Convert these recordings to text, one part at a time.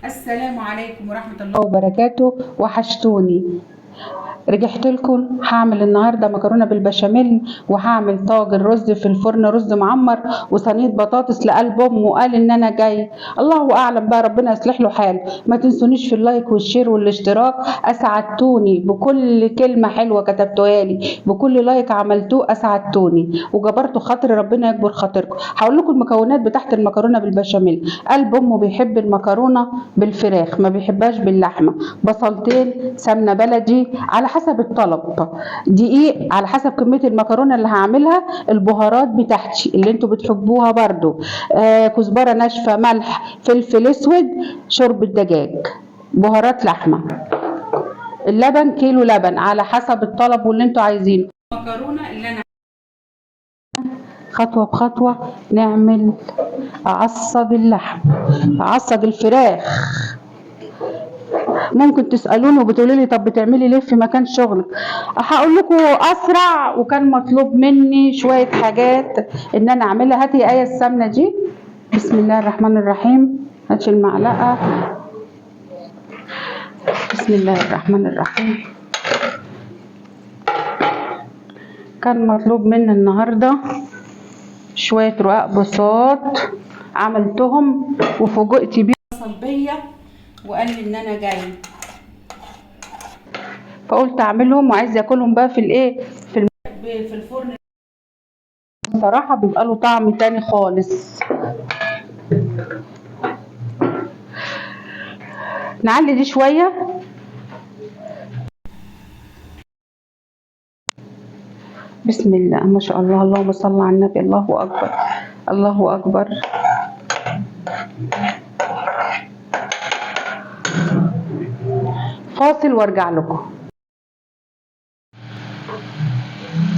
السلام عليكم ورحمة الله وبركاته. وحشتوني. رجعت لكم. هعمل النهارده مكرونه بالبشاميل، وهعمل طاجن رز في الفرن، رز معمر، وصينيه بطاطس لقلب امه. وقال ان انا جاي. الله اعلم بقى، ربنا يصلح له حاله. ما تنسونيش في اللايك والشير والاشتراك، اسعدتوني بكل كلمه حلوه كتبتوها لي، بكل لايك عملتوه اسعدتوني وجبرتوا خاطري. ربنا يكبر خاطركم. هقول لكم المكونات بتاعت المكرونه بالبشاميل. قلب امه بيحب المكرونه بالفراخ، ما بيحبهاش باللحمه. بصلتين، سمنه بلدي على حسب الطلب، دقيق على حسب كميه المكرونه اللي هعملها، البهارات بتاعتي اللي انتوا بتحبوها برضو، كزبره ناشفه، ملح، فلفل اسود، شوربه دجاج، بهارات لحمه. اللبن كيلو لبن على حسب الطلب واللي انتوا عايزينه. المكرونه اللي انا خطوه بخطوه نعمل. اعصج اللحم، اعصج الفراخ. ممكن تسالوني وبتقولوا لي طب بتعملي ليه في مكان شغلك؟ هقول لكم اسرع، وكان مطلوب مني شويه حاجات ان انا اعملها. هاتي ايه السمنه دي. بسم الله الرحمن الرحيم. هاتي المعلقه. بسم الله الرحمن الرحيم. كان مطلوب مني النهارده شويه رقاق بساط، عملتهم وفوجئت بيه. اتصل بيا وقال لي ان انا جاي، فقلت اعملهم وعايز ياكلهم بقى في الايه، في الفرن. بصراحه بيبقى له طعم تاني خالص. نعلي دي شويه. بسم الله ما شاء الله، اللهم صل على النبي. الله اكبر، الله اكبر. فاصل وارجع لكم.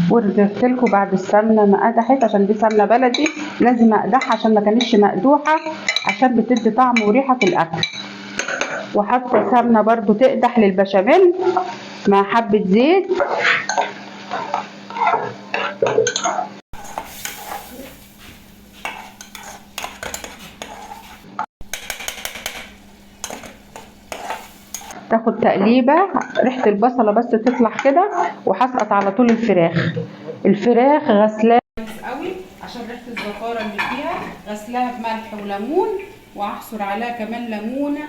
ورجعت لكم بعد السمنه ما قدحت، عشان دي سمنه بلدي لازم اقدحها عشان ما كانتش مقدوحه، عشان بتدي طعم وريحه في الاكل. وحاطه سمنه برضو تقدح للبشاميل مع حبه زيت. تاخد تقليبه، ريحه البصله بس تطلع كده، وهسقط على طول الفراخ. الفراخ غسلاها كويس قوي عشان ريحه الزفاره اللي فيها، غسلاها بملح وليمون، وهعصر عليها كمان ليمونه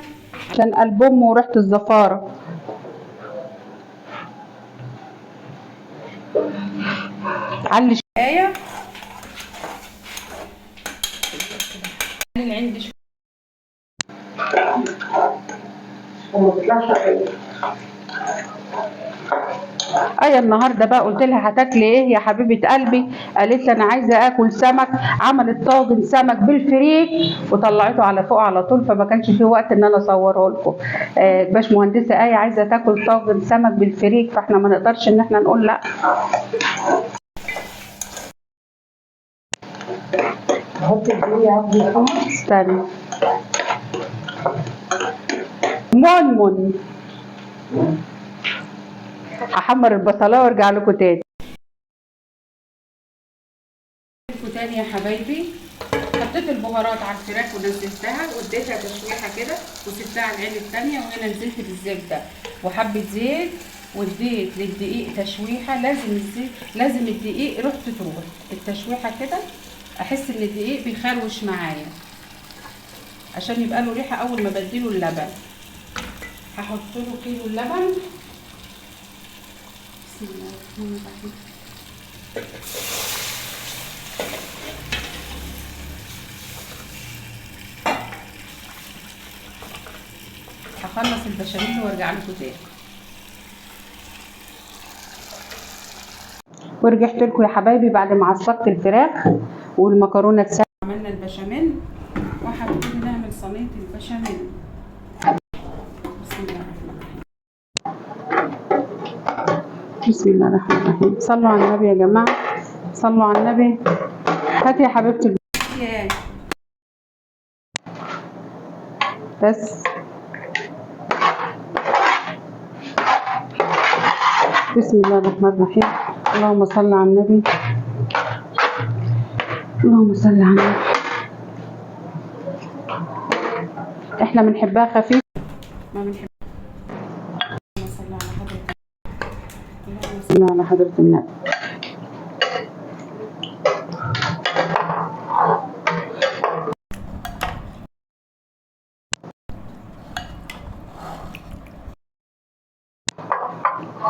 عشان قلب امه وريحه الزفاره. علي شويه العين دي وما بتطلعش. ايه النهارده بقى قلت لها هتاكلي ايه يا حبيبه قلبي؟ قالت لي انا عايزه اكل سمك. عملت طاجن سمك بالفريك وطلعته على فوق على طول، فما كانش في وقت ان انا اصوره لكم. باشمهندسه ايه عايزه تاكل طاجن سمك بالفريك، فاحنا ما نقدرش ان احنا نقول لا. حط الدقيق يا عبد الحمد. استني منمن، هحمر البصلايه وارجع لكم تاني. تاني يا حبايبي. حطيت البهارات على الفراخ ونزلتها واديتها تشويحه كده، وسبتها على العين الثانيه. وهنا نزلت بالزبده وحبه زيت، واديت للدقيق تشويحه. لازم الزيت، لازم الدقيق ريحته تروح التشويحه كده، احس ان الدقيق بيخروش معايا عشان يبقى له ريحه. اول ما بديله اللبن هحط له كيلو اللبن. بسم الله الرحمن الرحيم. هخلص البشاميل وارجع لكم تاني. ورجعت لكم يا حبايبي بعد ما عصقت الفراخ والمكرونه اتسلقت. عملنا البشاميل وهنبتدي نعمل صينيه البشاميل. بسم الله الرحمن الرحيم. بسم الله الرحمن الرحيم. صلوا على النبي يا جماعه، صلوا على النبي. هاتي يا حبيبتي بس. بسم الله الرحمن الرحيم. اللهم صل على النبي، اللهم صل على النبي. احنا بنحبها خفيف، ما بنحبها. صلى على حضرة النبي.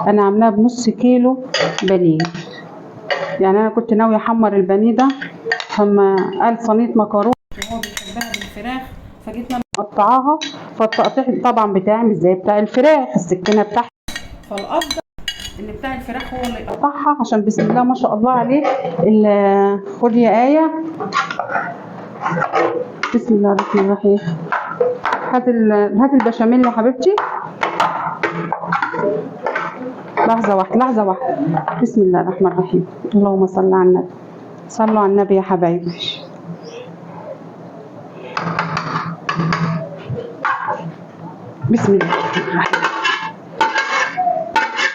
انا عاملاها بنص كيلو بانيه، يعني انا كنت ناويه احمر البانيه ده، هما قال صينيه مكرونه وهو بيحبها بالفراخ، فجيت انا مقطعاها، فالتقطيع طبعا بتاعي مش زي بتاع الفراخ، السكينه بتاعتي، فالافضل ان بتاع الفراخ هو اللي يقطعها، عشان بسم الله ما شاء الله عليه. خد يا آية، بسم الله الرحمن الرحيم. هات البشاميل يا حبيبتي. لحظة واحدة. بسم الله الرحمن الرحيم. اللهم صل على النبي. صلوا على النبي يا حبايبي. بسم الله الرحمن الرحيم.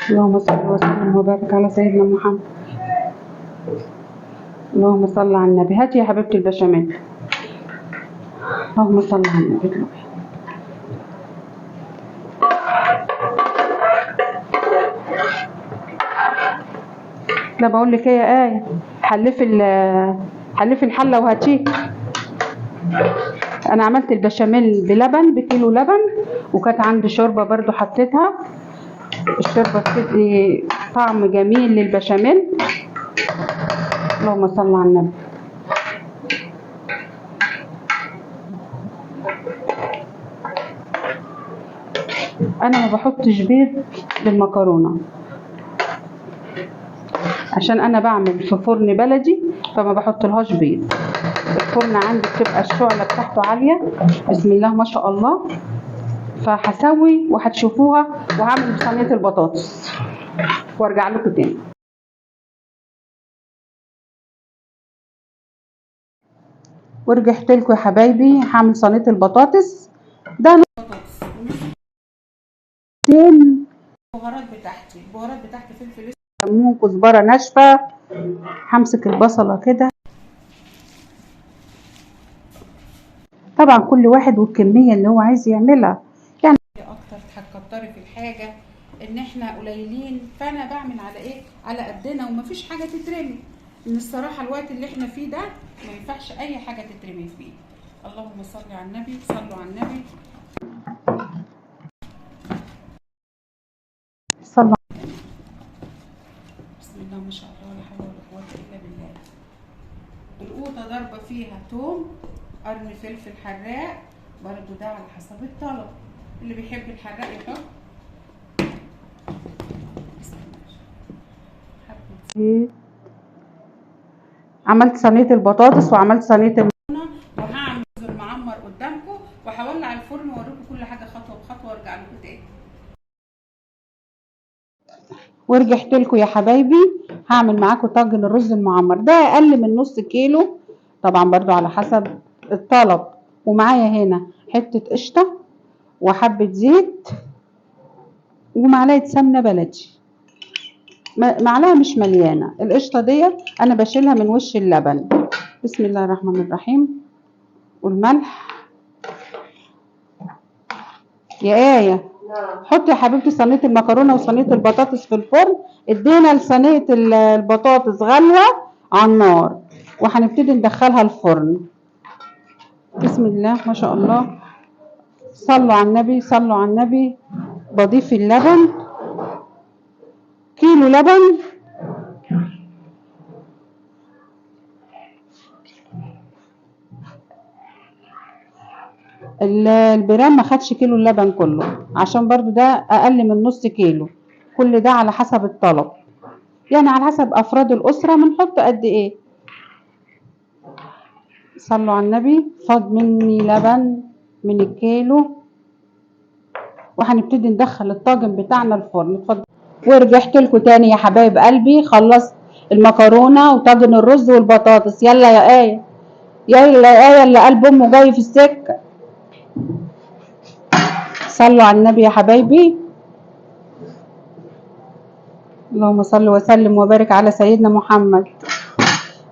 اللهم صل وسلم وبارك على سيدنا محمد. اللهم صل على النبي. هاتي يا حبيبتي البشاميل. اللهم صل على النبي. لا بقول لك ايه يا آية، حلفي الحله وهاتيه. انا عملت البشاميل بلبن، بكيلو لبن، وكانت عندي شوربه برضو حطيتها. الشوربه بتدي طعم جميل للبشاميل. اللهم صل على النبي. انا ما بحطش بيض بالمكرونه، عشان انا بعمل في فرن بلدي، فما بحط لهاش بيض. الفرن عندي بتبقى الشعله بتاعته عاليه، بسم الله ما شاء الله. فهسوي وهتشوفوها، وهعمل صينيه البطاطس وارجع لكم تاني. ورجعت لكم يا حبايبي. هعمل صينيه البطاطس. ده بطاطس البهارات بتاعتي فلفل، كمون، كزبره ناشفه. همسك البصله كده، طبعا كل واحد والكميه اللي هو عايز يعملها، يعني اكتر هتكتري في الحاجه، ان احنا قليلين، فانا بعمل على ايه، على قدنا، ومفيش حاجه تترمي. ان الصراحه الوقت اللي احنا فيه ده ما ينفعش اي حاجه تترمي فيه. اللهم صل على النبي. صلوا على النبي. صلوا. بسم الله ما شاء الله، لا حول ولا قوه الا بالله. القوطه ضربه فيها توم، قرن فلفل حراق، برضو ده على حسب الطلب، اللي بيحب الحراق يحط. عملت صينيه البطاطس وعملت صينيه المكرونه، وهعمل رز المعمر قدامكم، وهولع الفرن واوريكم كل حاجه خطوه بخطوه وارجع لكم تاني. ورجعت لكم يا حبايبي. هعمل معاكم طاجن الرز المعمر، ده اقل من نص كيلو، طبعا برضو على حسب الطلب. ومعايا هنا حته قشطه وحبه زيت ومعلقه سمنه بلدي، معلقه مش مليانه. القشطه ديت انا بشيلها من وش اللبن. بسم الله الرحمن الرحيم. والملح يا آية. حطي يا حبيبتي صينيه المكرونه وصينيه البطاطس في الفرن. ادينا لصينيه البطاطس غلوه على النار، وهنبتدي ندخلها الفرن. بسم الله ما شاء الله. صلوا على النبي. صلوا على النبي. بضيف اللبن، كيلو لبن. البرام ما خدش كيلو اللبن كله، عشان برضو ده اقل من نص كيلو. كل ده على حسب الطلب، يعني على حسب افراد الاسره بنحط قد ايه. صلوا على النبي. فاض مني لبن من الكيلو، وهنبتدي ندخل الطاجن بتاعنا الفرن. اتفضل. ورجعت لكم تاني يا حبايب قلبي. خلصت المكرونه وطاجن الرز والبطاطس. يلا يا آية، يلا يا آية، اللي قلب امه جاي في السكه. صلوا على النبي يا حبايبي. اللهم صل وسلم وبارك على سيدنا محمد.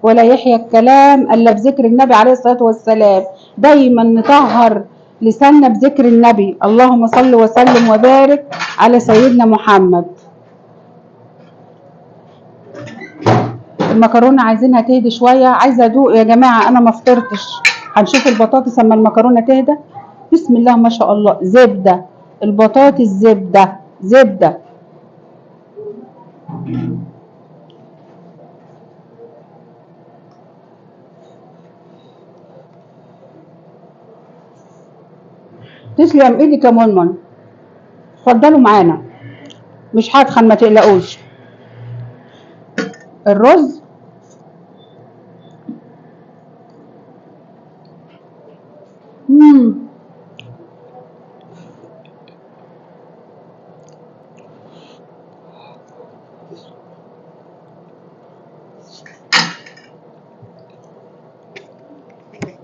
ولا يحيى الكلام الا بذكر النبي عليه الصلاه والسلام. دايما نطهر لساننا بذكر النبي، اللهم صل وسلم وبارك على سيدنا محمد. المكرونه عايزينها تهدي شويه، عايزه ادوق يا جماعه، انا ما فطرتش. هنشوف البطاطس اما المكرونه تهدى. بسم الله ما شاء الله، زبده البطاطس، زبده زبده. تسلم ايدك يا منمن. اتفضلوا معانا، مش هتخن ما تقلقوش. الرز مم.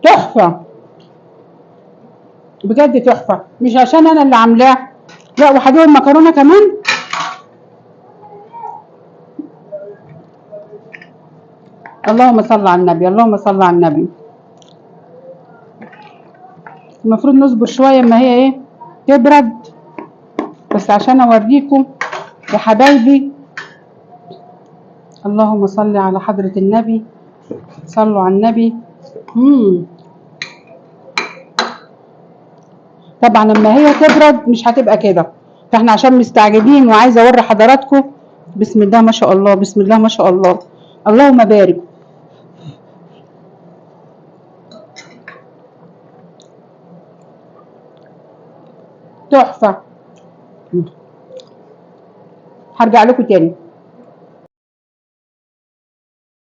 تحفه بجد، تحفه، مش عشان انا اللي عاملاه، لا وهدوق المكرونه كمان. اللهم صل على النبي، اللهم صل على النبي. المفروض نصبر شويه اما هي ايه تبرد، بس عشان اوريكم يا حبايبي. اللهم صل على حضرة النبي، صلوا على النبي. مم. طبعا لما هي تبرد مش هتبقى كده، فاحنا عشان مستعجلين وعايزه اوري حضراتكم. بسم الله ما شاء الله، بسم الله ما شاء الله، اللهم بارك. تحفه. هرجع لكم تاني.